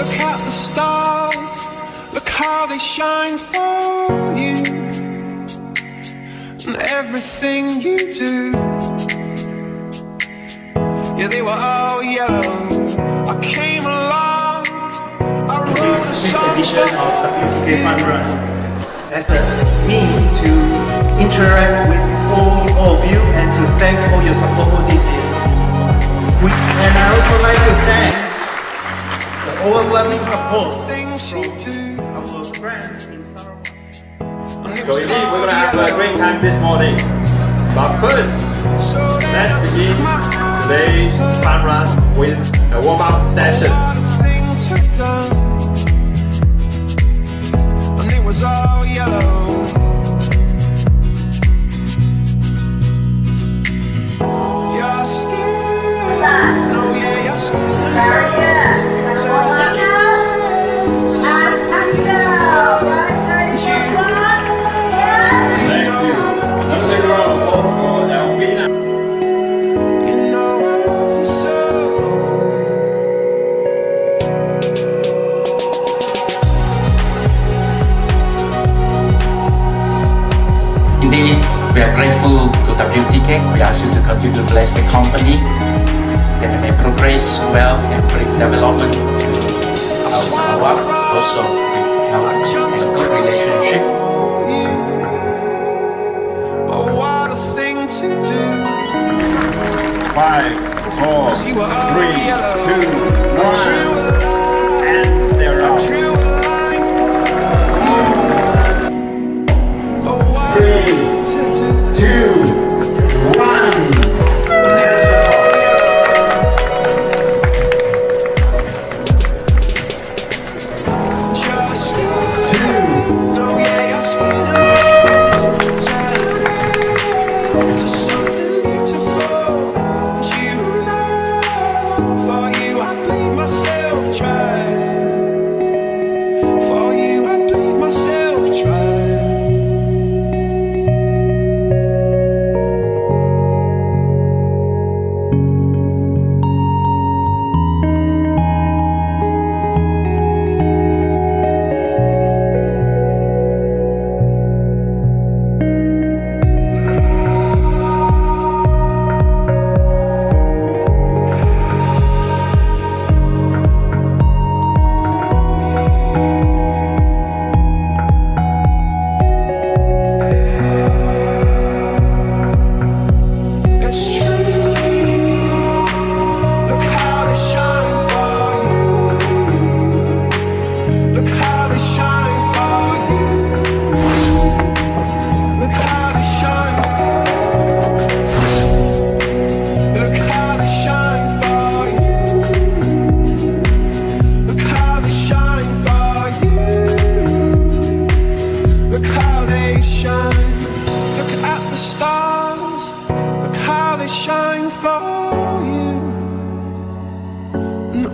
Look at the stars, look how they shine for you, and everything you do. Yeah, they were all yellow. I came along, I wrote this a fifth song edition of WTK Fun Run as a means to interact with all of you and to thank all your support all these years. And I also like to thank the overwhelming support from our friends in Sarawak. So indeed, we're gonna have a great time this morning. But first, let's begin today's fun run with a warm-up session. And it was all yellow. Your skin, oh yeah, your skin. Very good. Let's warm up now. And exhale. Guys, ready for one? Yeah. Thank you. Let's take a round of applause for Elvina. You know I love you so. Indeed, we are grateful to WTK. We ask you to continue to bless the company, that they may progress well and bring development to our Sarawak, also with health and good relationship. Oh, what a thing to do. 5, 4, 3, 2, 1, and they're out. 3, 2, 1.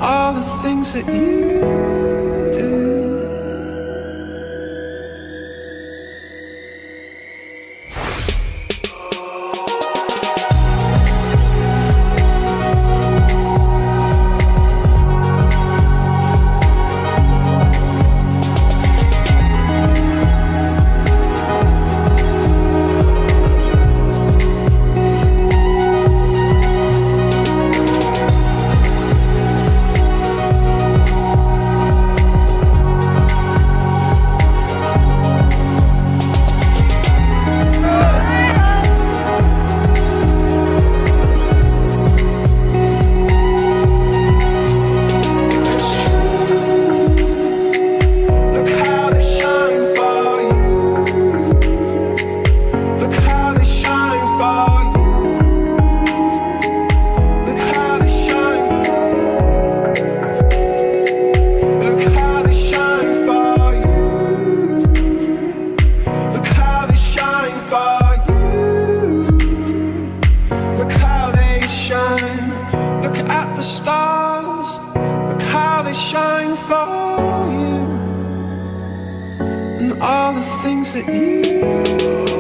All the things that you do. All the things that you